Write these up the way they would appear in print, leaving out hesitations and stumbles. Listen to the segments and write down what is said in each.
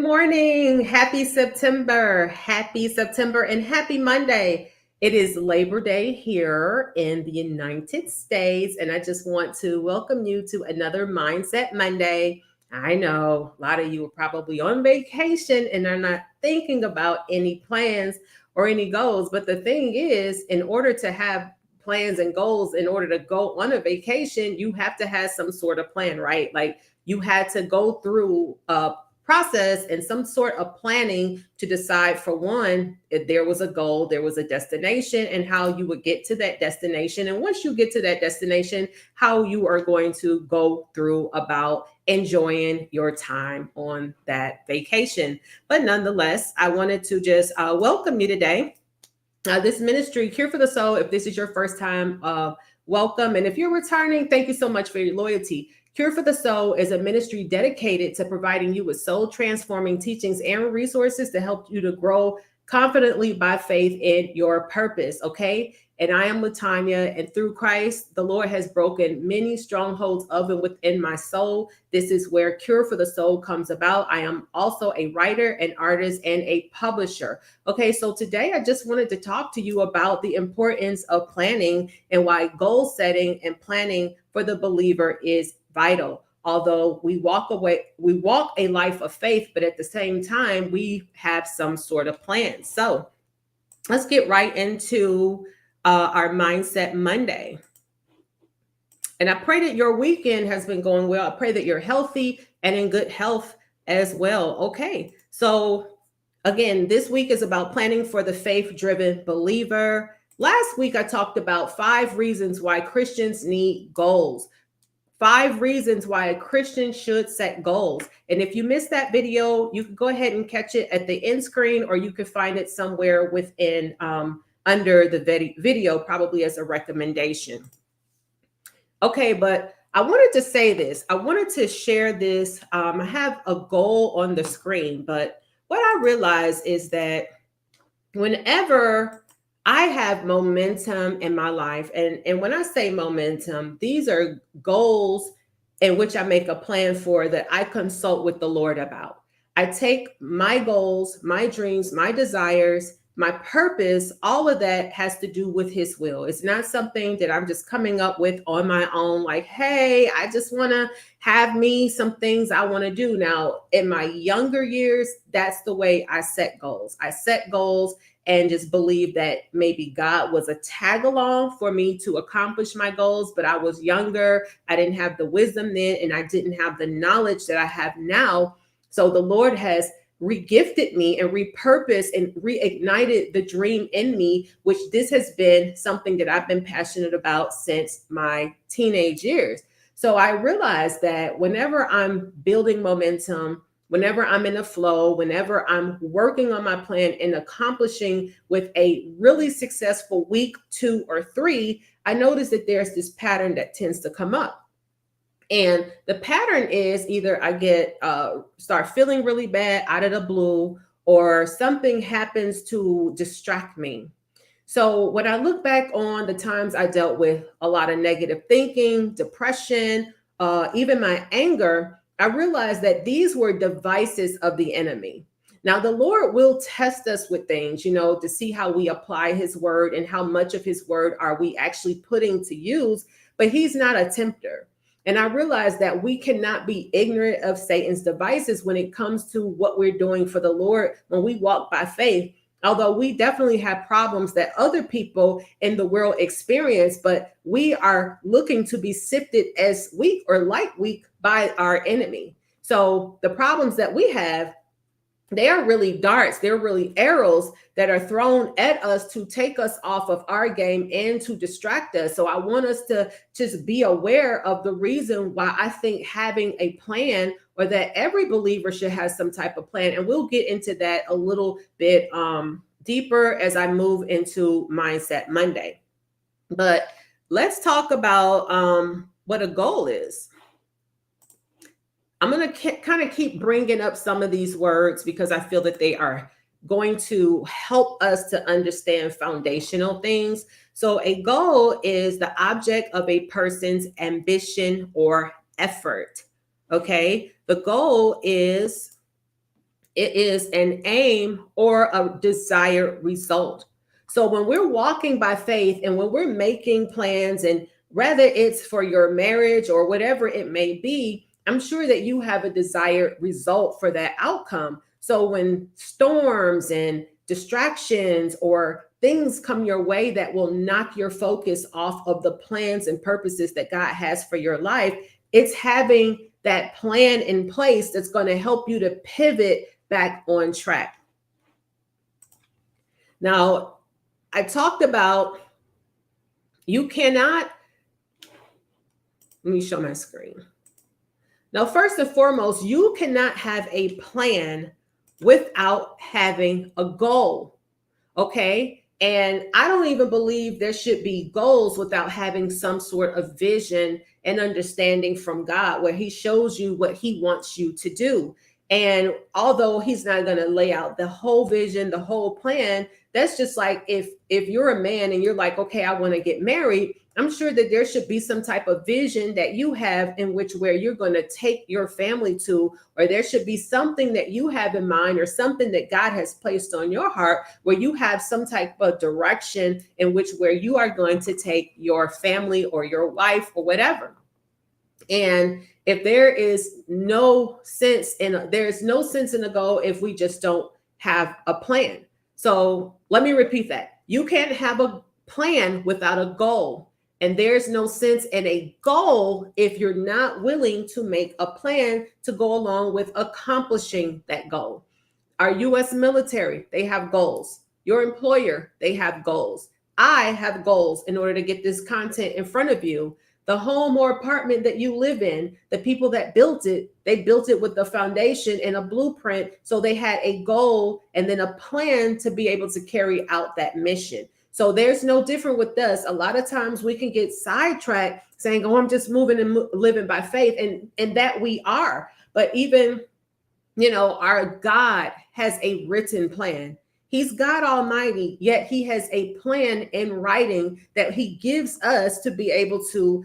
morning. Happy September. Happy September and happy Monday. It is Labor Day here in the United States, and I just want to welcome you to another Mindset Monday. I know a lot of you are probably on vacation and are not thinking about any plans or any goals, but the thing is, in order to have plans and goals, in order to go on a vacation, you have to have some sort of plan, right? Like you had to go through a process and some sort of planning to decide, for one, if there was a goal, there was a destination, and how you would get to that destination. And once you get to that destination, how you are going to go through about enjoying your time on that vacation. But nonetheless, I wanted to just welcome you today. This ministry, Cure for the Soul, if this is your first time, welcome. And if you're returning, thank you so much for your loyalty. Cure for the Soul is a ministry dedicated to providing you with soul transforming teachings and resources to help you to grow confidently by faith in your purpose. Okay. And I am Latanya, and through Christ, the Lord has broken many strongholds of and within my soul. This is where Cure for the Soul comes about. I am also a writer, an artist, and a publisher. Okay, so today I just wanted to talk to you about the importance of planning and why goal setting and planning for the believer is vital. Although we walk a life of faith, but at the same time, we have some sort of plan. So let's get right into our Mindset Monday. And I pray that your weekend has been going well. I pray that you're healthy and in good health as well. Okay, so again, this week is about planning for the faith-driven believer. Last week, I talked about 5 reasons why Christians need goals. 5 reasons why a Christian should set goals. And if you missed that video, you can go ahead and catch it at the end screen, or you can find it somewhere within under the video, probably as a recommendation. Okay, but I wanted to say this. I wanted to share this. I have a goal on the screen, but what I realize is that whenever I have momentum in my life, and when I say momentum, these are goals in which I make a plan for that I consult with the Lord about. I take my goals, my dreams, my desires, my purpose, all of that has to do with His will. It's not something that I'm just coming up with on my own, like, hey, I just want to have me some things I want to do. Now, in my younger years, that's the way I set goals. I set goals and just believe that maybe God was a tag along for me to accomplish my goals, but I was younger. I didn't have the wisdom then, and I didn't have the knowledge that I have now. So the Lord has regifted me and repurposed and reignited the dream in me, which this has been something that I've been passionate about since my teenage years. So I realized that whenever I'm building momentum, whenever I'm in a flow, whenever I'm working on my plan and accomplishing with a really successful week, 2 or 3, I notice that there's this pattern that tends to come up. And the pattern is either I get start feeling really bad out of the blue, or something happens to distract me. So when I look back on the times I dealt with a lot of negative thinking, depression, even my anger, I realized that these were devices of the enemy. Now, the Lord will test us with things, to see how we apply His word and how much of His word are we actually putting to use. But He's not a tempter. And I realized that we cannot be ignorant of Satan's devices when it comes to what we're doing for the Lord when we walk by faith. Although we definitely have problems that other people in the world experience, but we are looking to be sifted as weak or like weak by our enemy. So the problems that we have, they are really darts. They're really arrows that are thrown at us to take us off of our game and to distract us. So I want us to just be aware of the reason why I think having a plan, or that every believer should have some type of plan. And we'll get into that a little bit deeper as I move into Mindset Monday. But let's talk about what a goal is. I'm going to kind of keep bringing up some of these words because I feel that they are going to help us to understand foundational things. So a goal is the object of a person's ambition or effort. Okay. The goal is It is an aim or a desired result. So when we're walking by faith and when we're making plans, and whether it's for your marriage or whatever it may be, I'm sure that you have a desired result for that outcome. So when storms and distractions or things come your way that will knock your focus off of the plans and purposes that God has for your life, it's having that plan in place that's going to help you to pivot back on track. Now, I talked about you cannot, let me show my screen. Now, first and foremost, you cannot have a plan without having a goal. Okay. And I don't even believe there should be goals without having some sort of vision and understanding from God where he shows you what he wants you to do. And although he's not going to lay out the whole vision, the whole plan, that's just like if you're a man and you're like, okay, I want to get married, I'm sure that there should be some type of vision that you have in which where you're going to take your family to, or there should be something that you have in mind or something that God has placed on your heart where you have some type of direction in which where you are going to take your family or your wife or whatever. And if there is no sense in there's no sense in the goal if we just don't have a plan. So let me repeat that. You can't have a plan without a goal. And there's no sense in a goal if you're not willing to make a plan to go along with accomplishing that goal. Our US military, they have goals. Your employer, they have goals. I have goals in order to get this content in front of you. The home or apartment that you live in, the people that built it, they built it with the foundation and a blueprint. So they had a goal and then a plan to be able to carry out that mission. So there's no different with us. A lot of times we can get sidetracked saying, oh, I'm just moving and living by faith. And that we are. But even, our God has a written plan. He's God Almighty, yet he has a plan in writing that he gives us to be able to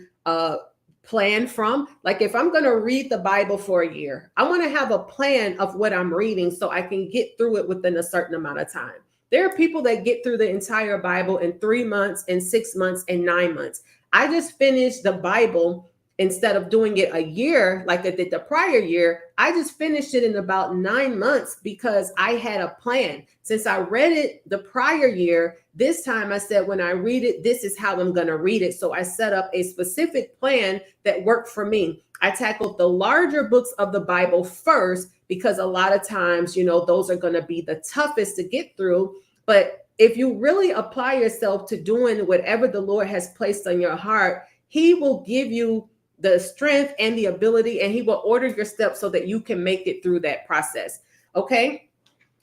plan from. Like if I'm going to read the Bible for a year, I want to have a plan of what I'm reading so I can get through it within a certain amount of time. There are people that get through the entire Bible in 3 months and 6 months and 9 months. I just finished the Bible instead of doing it a year like I did the prior year. I just finished it in about 9 months because I had a plan. Since I read it the prior year, this time I said, when I read it, this is how I'm going to read it. So I set up a specific plan that worked for me. I tackled the larger books of the Bible first because a lot of times, those are going to be the toughest to get through. But if you really apply yourself to doing whatever the Lord has placed on your heart, he will give you the strength and the ability, and he will order your steps so that you can make it through that process. Okay.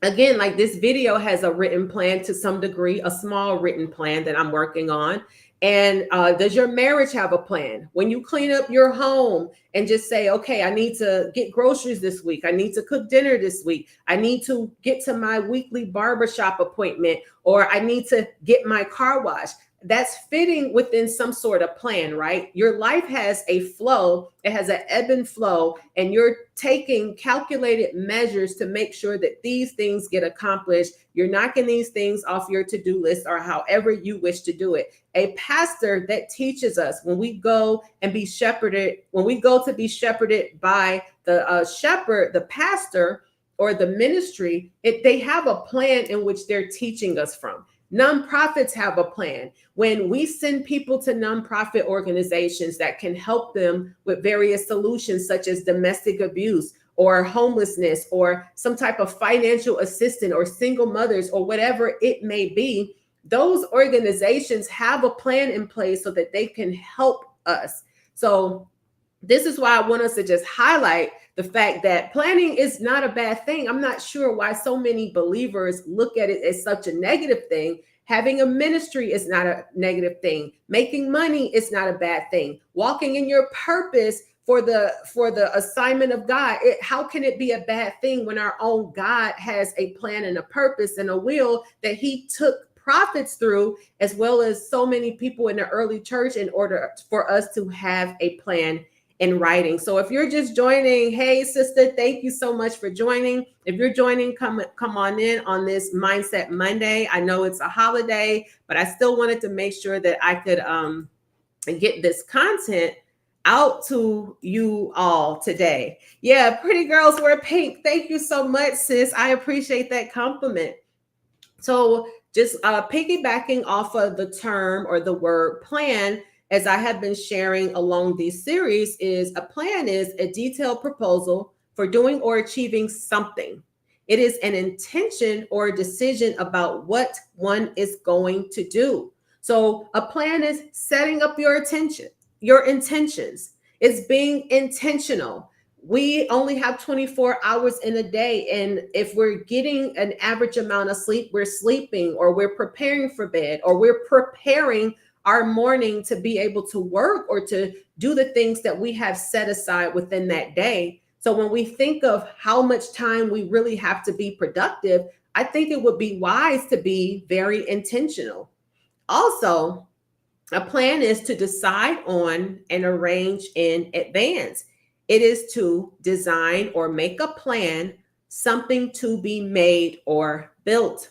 Again, like this video has a written plan to some degree, a small written plan that I'm working on. And does your marriage have a plan? When you clean up your home and just say, okay, I need to get groceries this week. I need to cook dinner this week. I need to get to my weekly barbershop appointment, or I need to get my car washed. That's fitting within some sort of plan, right? Your life has a flow. It has an ebb and flow, and you're taking calculated measures to make sure that these things get accomplished. You're knocking these things off your to-do list or however you wish to do it. A pastor that teaches us when we go and be shepherded, when we go to be shepherded by the shepherd, the pastor or the ministry, they have a plan in which they're teaching us from. Nonprofits have a plan. When we send people to nonprofit organizations that can help them with various solutions such as domestic abuse or homelessness or some type of financial assistance or single mothers or whatever it may be, those organizations have a plan in place so that they can help us. So this is why I want us to just highlight the fact that planning is not a bad thing. I'm not sure why so many believers look at it as such a negative thing. Having a ministry is not a negative thing. Making money is not a bad thing. Walking in your purpose for the assignment of God, how can it be a bad thing when our own God has a plan and a purpose and a will that he took prophets through, as well as so many people in the early church, in order for us to have a plan in writing. So if you're just joining, hey sister, thank you so much for joining. If you're joining, come on in on this Mindset Monday. I know it's a holiday, but I still wanted to make sure that I could get this content out to you all today. Yeah, pretty girls wear pink. Thank you so much, sis. I appreciate that compliment. So just piggybacking off of the term or the word plan, as I have been sharing along these series, is a plan is a detailed proposal for doing or achieving something. It is an intention or a decision about what one is going to do. So a plan is setting up your intentions. It's being intentional. We only have 24 hours in a day. And if we're getting an average amount of sleep, we're sleeping, or we're preparing for bed, or we're preparing our morning to be able to work or to do the things that we have set aside within that day. So when we think of how much time we really have to be productive, I think it would be wise to be very intentional. Also, a plan is to decide on and arrange in advance. It is to design or make a plan, something to be made or built.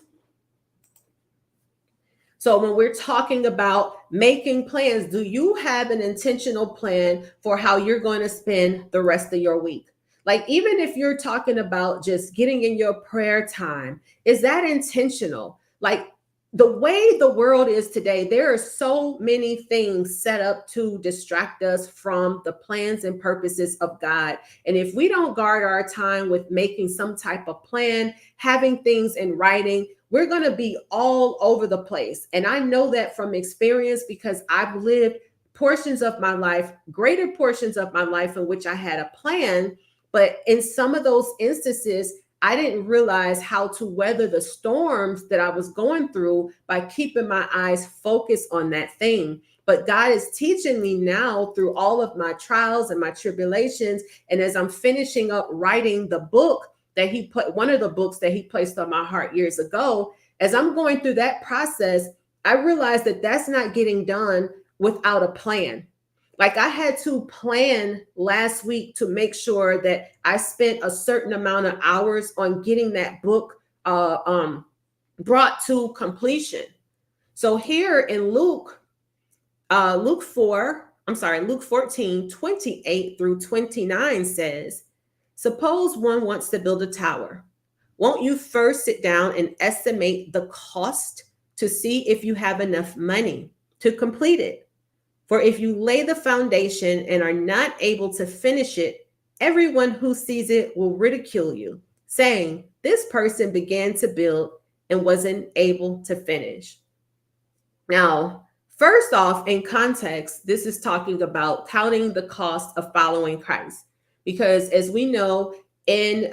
So when we're talking about making plans, do you have an intentional plan for how you're going to spend the rest of your week? Like, even if you're talking about just getting in your prayer time, is that intentional? Like, the way the world is today, there are so many things set up to distract us from the plans and purposes of God. And if we don't guard our time with making some type of plan, having things in writing, we're going to be all over the place. And I know that from experience, because I've lived portions of my life, greater portions of my life, in which I had a plan. But in some of those instances, I didn't realize how to weather the storms that I was going through by keeping my eyes focused on that thing. But God is teaching me now through all of my trials and my tribulations. And as I'm finishing up writing the book that he put, one of the books that he placed on my heart years ago, as I'm going through that process, I realized that that's not getting done without a plan. Like, I had to plan last week to make sure that I spent a certain amount of hours on getting that book brought to completion. So here in Luke 14, 28 through 29 says, suppose one wants to build a tower. Won't you first sit down and estimate the cost to see if you have enough money to complete it? For if you lay the foundation and are not able to finish it, everyone who sees it will ridicule you, saying, this person began to build and wasn't able to finish. Now, first off, in context, this is talking about counting the cost of following Christ. Because as we know, in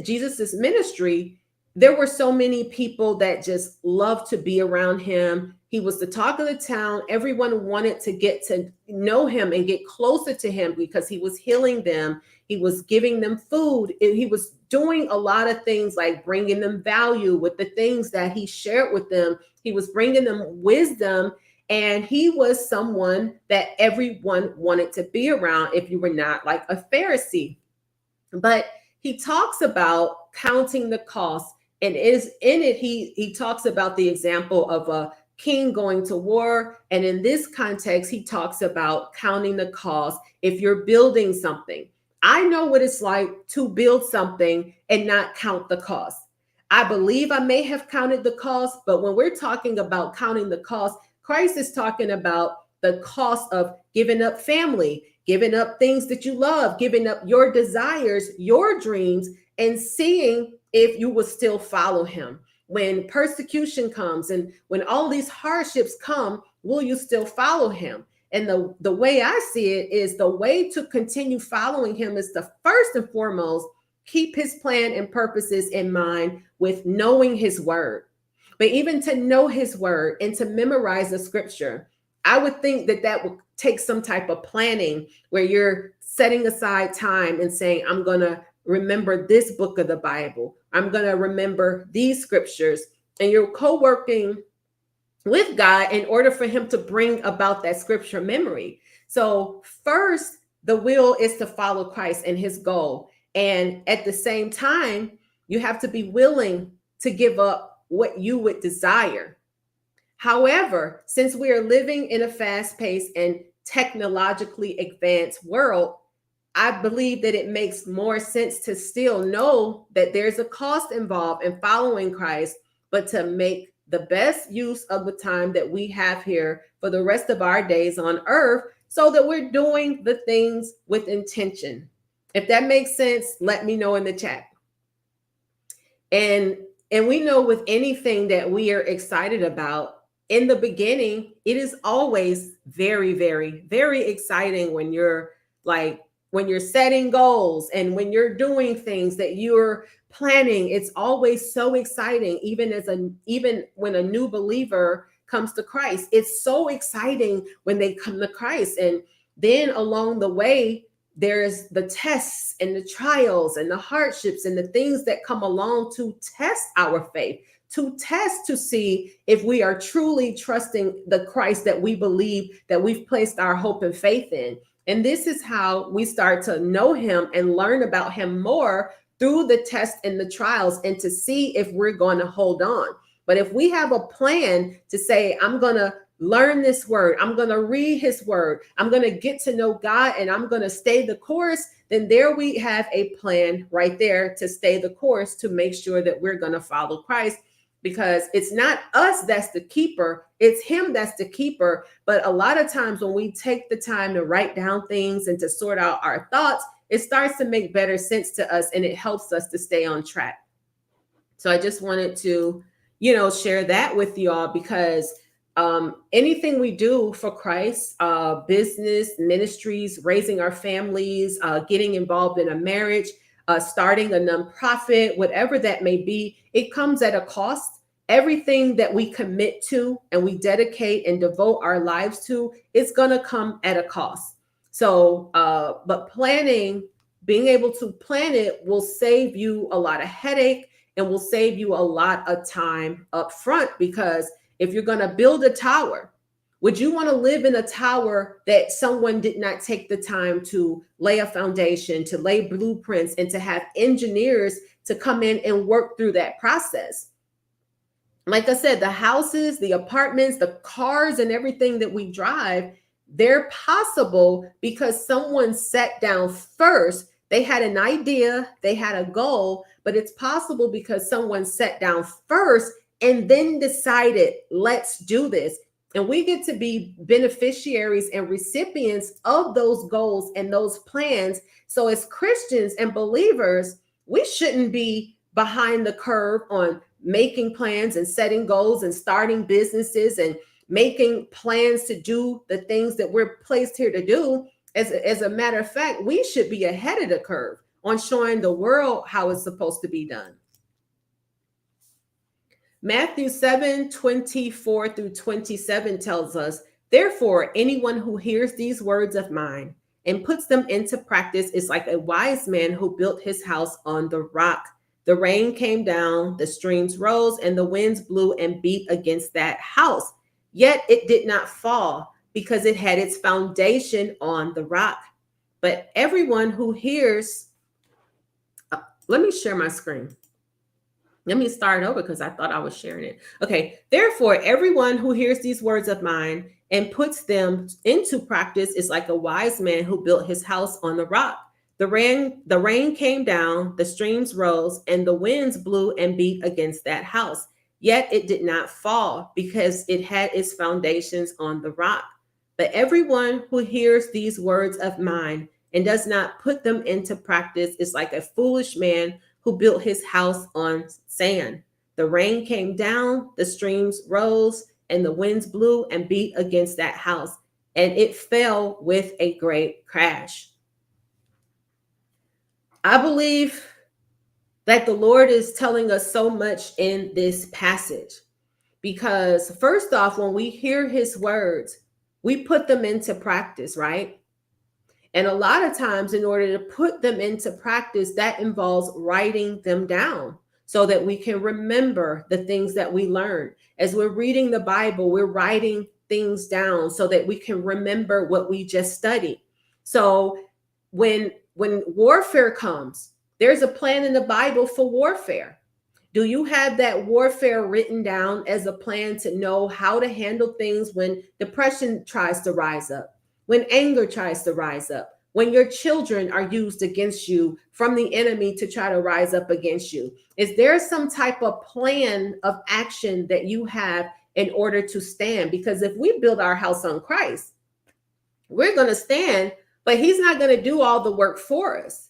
Jesus's ministry, there were so many people that just loved to be around him. He was the talk of the town. Everyone wanted to get to know him and get closer to him because he was healing them. He was giving them food. He was doing a lot of things like bringing them value with the things that he shared with them. He was bringing them wisdom. And he was someone that everyone wanted to be around if you were not like a Pharisee. But he talks about counting the cost. And is in it, he talks about the example of a king going to war. And in this context, he talks about counting the cost if you're building something. I know what it's like to build something and not count the cost. I believe I may have counted the cost, but when we're talking about counting the cost, Christ is talking about the cost of giving up family, giving up things that you love, giving up your desires, your dreams, and seeing if you will still follow him. When persecution comes and when all these hardships come, will you still follow him? And the way I see it is the way to continue following him is to first and foremost keep his plan and purposes in mind with knowing his word. But even to know his word and to memorize the scripture, I would think that that would take some type of planning where you're setting aside time and saying, I'm going to remember this book of the Bible. I'm going to remember these scriptures. And you're co-working with God in order for him to bring about that scripture memory. So, first, the will is to follow Christ and his goal. And at the same time, you have to be willing to give up what you would desire. However, since we are living in a fast paced and technologically advanced world, I believe that it makes more sense to still know that there's a cost involved in following Christ, but to make the best use of the time that we have here for the rest of our days on earth so that we're doing the things with intention. If that makes sense, let me know in the chat. And we know with anything that we are excited about, in the beginning, it is always very, very, very exciting when you're like, when you're setting goals and when you're doing things that you're planning. It's always so exciting, even when a new believer comes to Christ. It's so exciting when they come to Christ. And then along the way, there's the tests and the trials and the hardships and the things that come along to test our faith, to test to see if we are truly trusting the Christ that we believe, that we've placed our hope and faith in. And this is how we start to know him and learn about him more through the tests and the trials, and to see if we're going to hold on. But if we have a plan to say, I'm going to learn this word, I'm going to read his word, I'm going to get to know God, and I'm going to stay the course, then there we have a plan right there to stay the course, to make sure that we're going to follow Christ. Because it's not us that's the keeper, it's him that's the keeper. But a lot of times when we take the time to write down things and to sort out our thoughts, it starts to make better sense to us, and it helps us to stay on track. So I just wanted to, share that with y'all, because anything we do for Christ, business, ministries, raising our families, getting involved in a marriage, starting a nonprofit, whatever that may be, it comes at a cost. Everything that we commit to and we dedicate and devote our lives to, it's going to come at a cost. So, but being able to plan it will save you a lot of headache and will save you a lot of time up front. Because if you're going to build a tower, would you want to live in a tower that someone did not take the time to lay a foundation, to lay blueprints, and to have engineers to come in and work through that process? Like I said, the houses, the apartments, the cars, and everything that we drive, they're possible because someone sat down first. They had an idea, they had a goal, but it's possible because someone sat down first and then decided, let's do this. And we get to be beneficiaries and recipients of those goals and those plans. So as Christians and believers, we shouldn't be behind the curve on making plans and setting goals and starting businesses and making plans to do the things that we're placed here to do. As a matter of fact, we should be ahead of the curve on showing the world how it's supposed to be done. Matthew 7:24 through 27 tells us, therefore, anyone who hears these words of mine and puts them into practice is like a wise man who built his house on the rock. The rain came down, the streams rose, and the winds blew and beat against that house. Yet it did not fall, because it had its foundation on the rock. But everyone who hears, let me share my screen. Let me start over because I thought I was sharing it. Okay. Therefore, everyone who hears these words of mine and puts them into practice is like a wise man who built his house on the rock. The rain came down, the streams rose, and the winds blew and beat against that house. Yet it did not fall, because it had its foundations on the rock. But everyone who hears these words of mine and does not put them into practice is like a foolish man who built his house on sand. The rain came down, the streams rose, and the winds blew and beat against that house, and it fell with a great crash. I believe that the Lord is telling us so much in this passage, because first off, when we hear his words, we put them into practice, right? And a lot of times, in order to put them into practice, that involves writing them down. so that we can remember the things that we learn. As we're reading the Bible, we're writing things down so that we can remember what we just studied. So when warfare comes, there's a plan in the Bible for warfare. Do you have that warfare written down as a plan to know how to handle things when depression tries to rise up, when anger tries to rise up, when your children are used against you from the enemy to try to rise up against you? Is there some type of plan of action that you have in order to stand? Because if we build our house on Christ, we're going to stand, but he's not going to do all the work for us.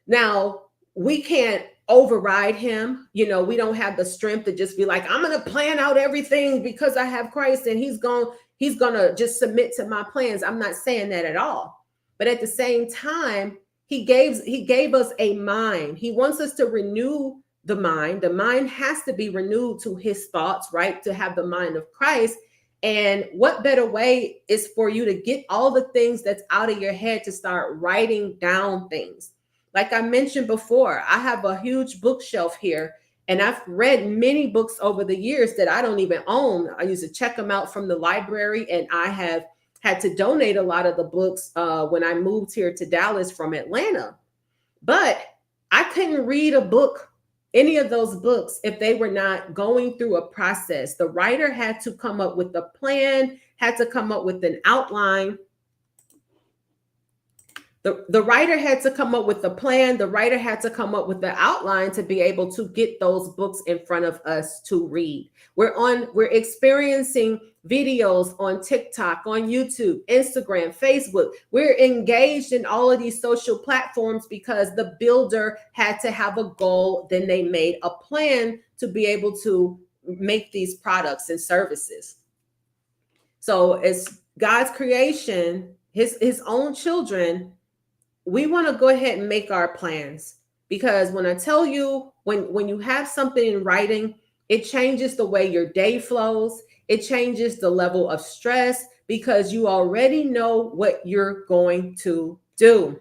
Now, we can't override him. We don't have the strength to just be like, I'm going to plan out everything because I have Christ and he's going to just submit to my plans. I'm not saying that at all. But at the same time, he gave us a mind. He wants us to renew the mind. The mind has to be renewed to his thoughts, right? To have the mind of Christ. And what better way is for you to get all the things that's out of your head to start writing down things. Like I mentioned before, I have a huge bookshelf here, and I've read many books over the years that I don't even own. I used to check them out from the library, and I have had to donate a lot of the books when I moved here to Dallas from Atlanta. But I couldn't read a book, any of those books, if they were not going through a process. The writer had to come up with a plan, had to come up with an outline. The writer had to come up with the plan. The writer had to come up with the outline to be able to get those books in front of us to read. We're experiencing videos on TikTok, on YouTube, Instagram, Facebook. We're engaged in all of these social platforms because the builder had to have a goal. Then they made a plan to be able to make these products and services. So as God's creation, his own children, we want to go ahead and make our plans, because when I tell you, when you have something in writing, it changes the way your day flows. It changes the level of stress because you already know what you're going to do.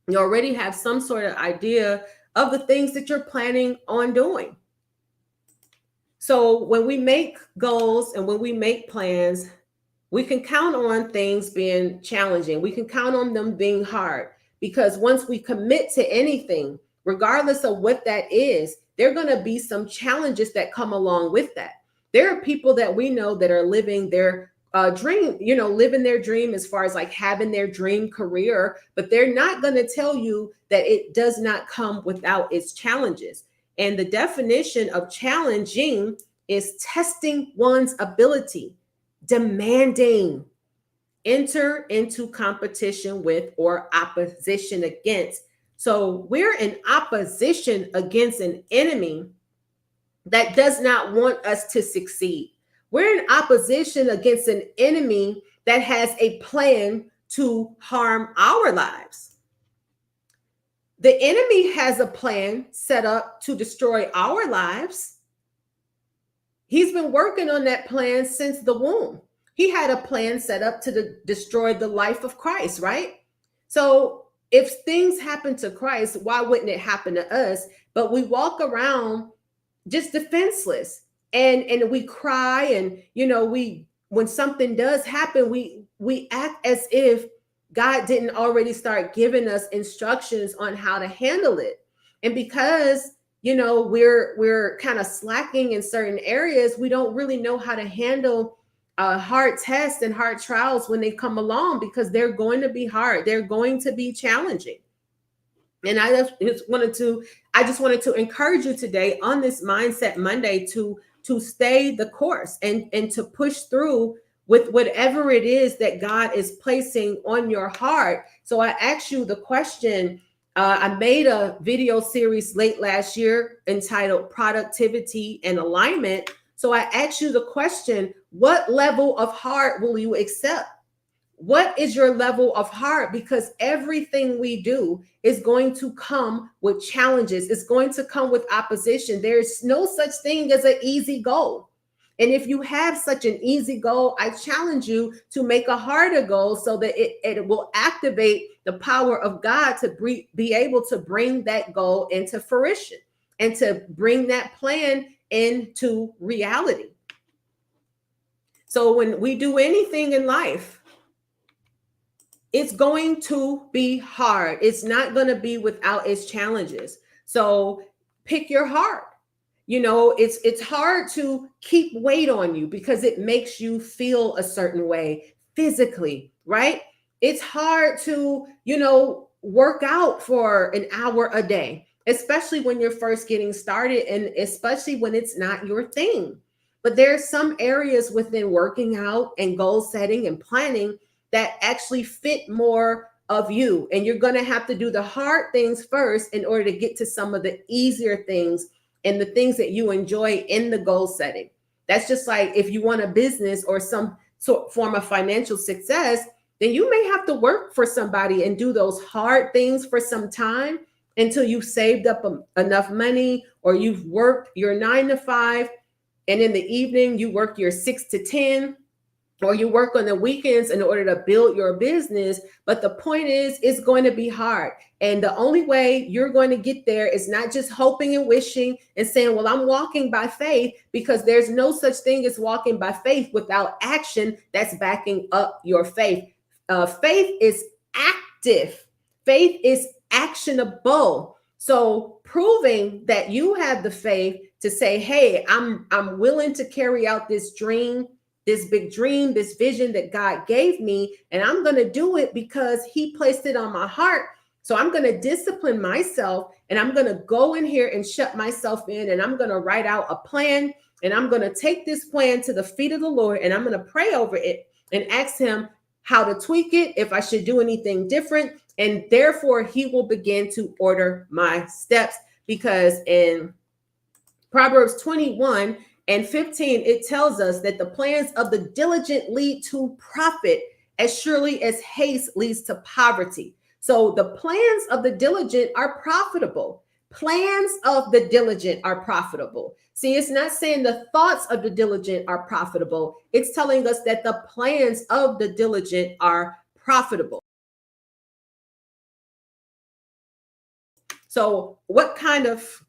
You already have some sort of idea of the things that you're planning on doing. So when we make goals and when we make plans, we can count on things being challenging. We can count on them being hard. Because once we commit to anything, regardless of what that is, there are going to be some challenges that come along with that. There are people that we know that are living their dream, living their dream as far as like having their dream career, but they're not going to tell you that it does not come without its challenges. And the definition of challenging is testing one's ability, demanding, enter into competition with, or opposition against. So we're in opposition against an enemy that does not want us to succeed. We're in opposition against an enemy that has a plan to harm our lives. The enemy has a plan set up to destroy our lives. He's been working on that plan since the womb. He had a plan set up to destroy the life of Christ, right? So if things happen to Christ, why wouldn't it happen to us? But we walk around just defenseless, and we cry, and when something does happen, we act as if God didn't already start giving us instructions on how to handle it. And because we're kind of slacking in certain areas, we don't really know how to handle hard tests and hard trials when they come along, because they're going to be hard. They're going to be challenging. And I just wanted to encourage you today on this Mindset Monday to stay the course and to push through with whatever it is that God is placing on your heart. So I asked you the question. I made a video series late last year entitled Productivity and Alignment. So I asked you the question, what level of hard will you accept? What is your level of hard? Because everything we do is going to come with challenges. It's going to come with opposition. There's no such thing as an easy goal. And if you have such an easy goal, I challenge you to make a harder goal so that it will activate the power of God to be able to bring that goal into fruition. and to bring that plan into reality. So when we do anything in life, it's going to be hard. It's not going to be without its challenges. So pick your heart. You know, it's hard to keep weight on you because it makes you feel a certain way physically, right? It's hard to, work out for an hour a day, especially when you're first getting started and especially when it's not your thing. But there's some areas within working out and goal setting and planning that actually fit more of you. And you're going to have to do the hard things first in order to get to some of the easier things and the things that you enjoy in the goal setting. That's just like if you want a business or some sort form of financial success, then you may have to work for somebody and do those hard things for some time until you've saved up enough money, or you've worked your 9 to 5, and in the evening you work your 6 to 10, or you work on the weekends in order to build your business. But the point is, it's going to be hard. And the only way you're going to get there is not just hoping and wishing and saying, well, I'm walking by faith, because there's no such thing as walking by faith without action that's backing up your faith. Faith is active. Faith is actionable. So proving that you have the faith to say, hey, I'm willing to carry out this dream, this big dream, this vision that God gave me, and I'm going to do it because he placed it on my heart. So I'm going to discipline myself, and I'm going to go in here and shut myself in, and I'm going to write out a plan, and I'm going to take this plan to the feet of the Lord, and I'm going to pray over it and ask him how to tweak it, if I should do anything different. And therefore he will begin to order my steps, because in Proverbs 21:15, it tells us that the plans of the diligent lead to profit as surely as haste leads to poverty. So the plans of the diligent are profitable. Plans of the diligent are profitable. See, it's not saying the thoughts of the diligent are profitable. It's telling us that the plans of the diligent are profitable. So what kind of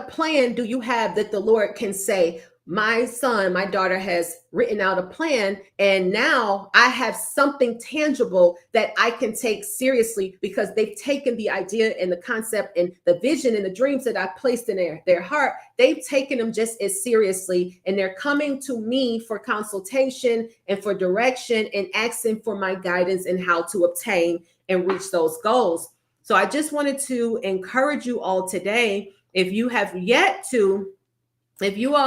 plan do you have that the Lord can say, my son, my daughter has written out a plan, and now I have something tangible that I can take seriously, because they've taken the idea and the concept and the vision and the dreams that I placed in their heart. They've taken them just as seriously, and they're coming to me for consultation and for direction and asking for my guidance in how to obtain and reach those goals. So I just wanted to encourage you all today, if you all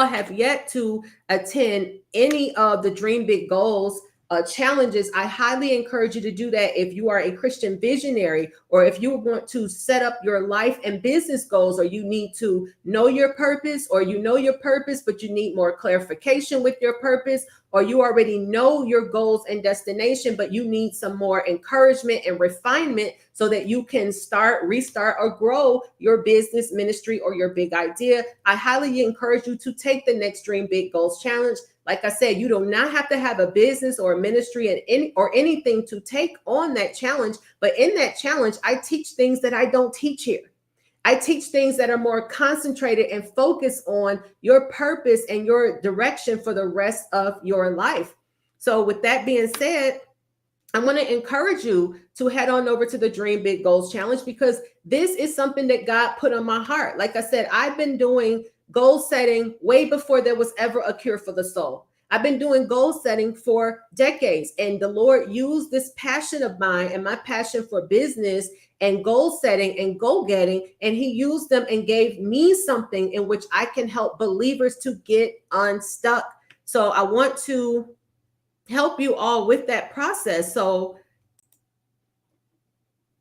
have yet to attend any of the Dream Big Goals challenges, I highly encourage you to do that. If you are a Christian visionary, or if you want to set up your life and business goals, or you need to know your purpose, or you know your purpose, but you need more clarification with your purpose, or you already know your goals and destination, but you need some more encouragement and refinement so that you can start, restart, or grow your business, ministry, or your big idea, I highly encourage you to take the next Dream Big Goals challenge. Like I said, you do not have to have a business or a ministry or anything to take on that challenge. But in that challenge, I teach things that I don't teach here. I teach things that are more concentrated and focused on your purpose and your direction for the rest of your life. So with that being said, I want to encourage you to head on over to the Dream Big Goals Challenge, because this is something that God put on my heart. Like I said, I've been doing goal setting way before there was ever a cure for the soul. I've been doing goal setting for decades, and the Lord used this passion of mine and my passion for business and goal setting and goal getting, and he used them and gave me something in which I can help believers to get unstuck. So I want to help you all with that process. So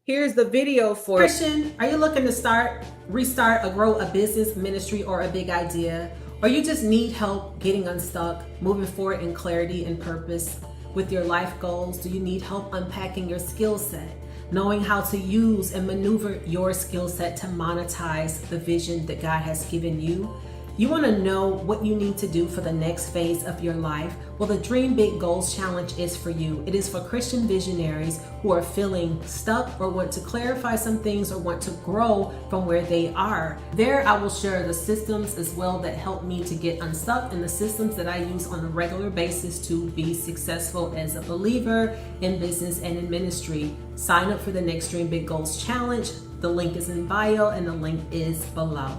here's the video for Christian. Are you looking to restart, or grow a business, ministry, or a big idea? Or you just need help getting unstuck, moving forward in clarity and purpose with your life goals? Do you need help unpacking your skill set, knowing how to use and maneuver your skill set to monetize the vision that God has given you? You want to know what you need to do for the next phase of your life? Well, the Dream Big Goals Challenge is for you. It is for Christian visionaries who are feeling stuck or want to clarify some things or want to grow from where they are. There, I will share the systems as well that help me to get unstuck and the systems that I use on a regular basis to be successful as a believer in business and in ministry. Sign up for the next Dream Big Goals Challenge. The link is in bio and the link is below.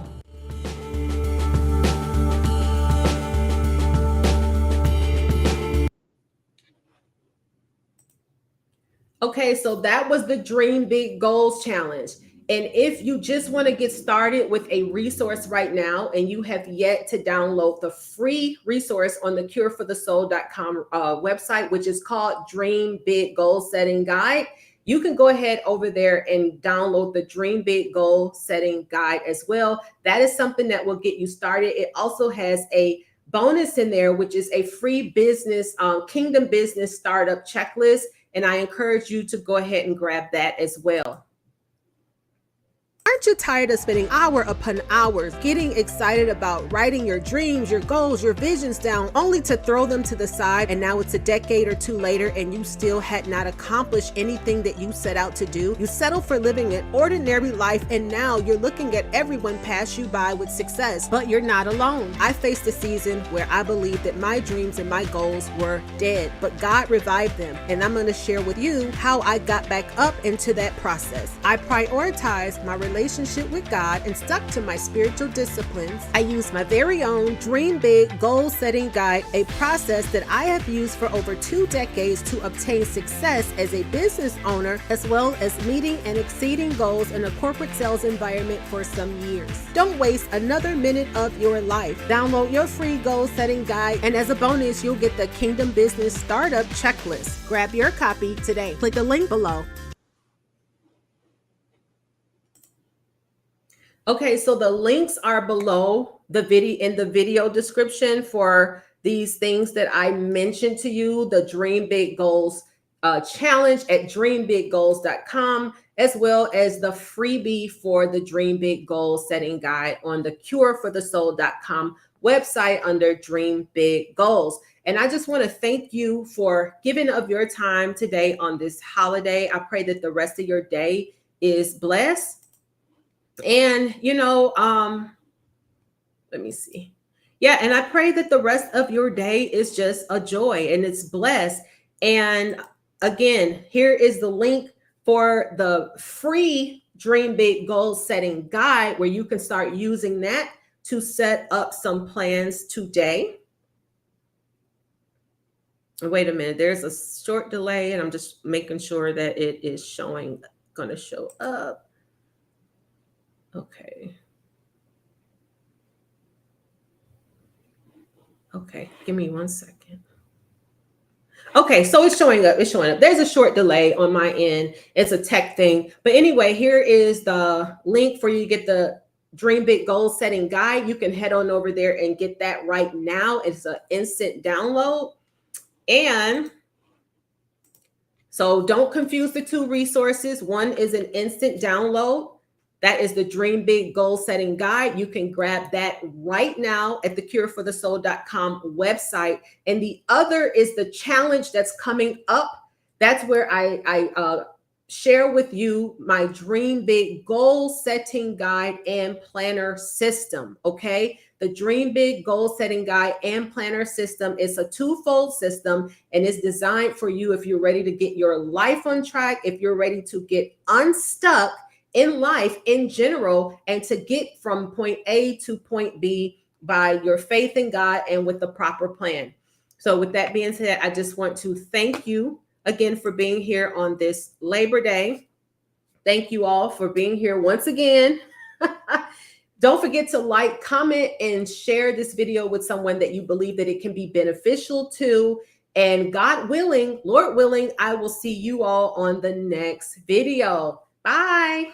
Okay, so that was the Dream Big Goals Challenge. And if you just want to get started with a resource right now and you have yet to download the free resource on the cureforthesoul.com website, which is called Dream Big Goal Setting Guide, you can go ahead over there and download the Dream Big Goal Setting Guide as well. That is something that will get you started. It also has a bonus in there, which is a free business, Kingdom Business Startup Checklist. And I encourage you to go ahead and grab that as well. Aren't you tired of spending hour upon hours getting excited about writing your dreams, your goals, your visions down, only to throw them to the side, and now it's a decade or two later and you still had not accomplished anything that you set out to do? You settled for living an ordinary life and now you're looking at everyone pass you by with success, but you're not alone. I faced a season where I believed that my dreams and my goals were dead, but God revived them, and I'm going to share with you how I got back up into that process. I prioritized my relationship with God and stuck to my spiritual disciplines. I used my very own Dream Big Goal Setting Guide, a process that I have used for over 2 decades to obtain success as a business owner, as well as meeting and exceeding goals in a corporate sales environment for some years. Don't waste another minute of your life. Download your free goal setting guide, and as a bonus, you'll get the Kingdom Business Startup Checklist. Grab your copy today. Click the link below. Okay, so the links are below the video in the video description for these things that I mentioned to you, the Dream Big Goals challenge at dreambiggoals.com, as well as the freebie for the Dream Big Goals Setting Guide on the cureforthesoul.com website under Dream Big Goals. And I just want to thank you for giving of your time today on this holiday. I pray that the rest of your day is blessed. And, let me see. Yeah. And I pray that the rest of your day is just a joy and it's blessed. And again, here is the link for the free Dream Big Goal Setting Guide, where you can start using that to set up some plans today. Wait a minute. There's a short delay and I'm just making sure that it is going to show up. Okay. Okay, give me 1 second. Okay, so it's showing up. It's showing up. There's a short delay on my end. It's a tech thing. But anyway, here is the link for you to get the Dream Big Goal Setting Guide. You can head on over there and get that right now. It's an instant download. And so don't confuse the two resources. One is an instant download. That is the Dream Big Goal Setting Guide. You can grab that right now at the cureforthesoul.com website. And the other is the challenge that's coming up. That's where I share with you my Dream Big Goal Setting Guide and Planner System. Okay. The Dream Big Goal Setting Guide and Planner System is a twofold system, and it's designed for you if you're ready to get your life on track, if you're ready to get unstuck in life in general, and to get from point A to point B by your faith in God and with the proper plan. So with that being said, I just want to thank you again for being here on this Labor Day. Thank you all for being here once again. Don't forget to like, comment, and share this video with someone that you believe that it can be beneficial to. And God willing, Lord willing, I will see you all on the next video. Bye.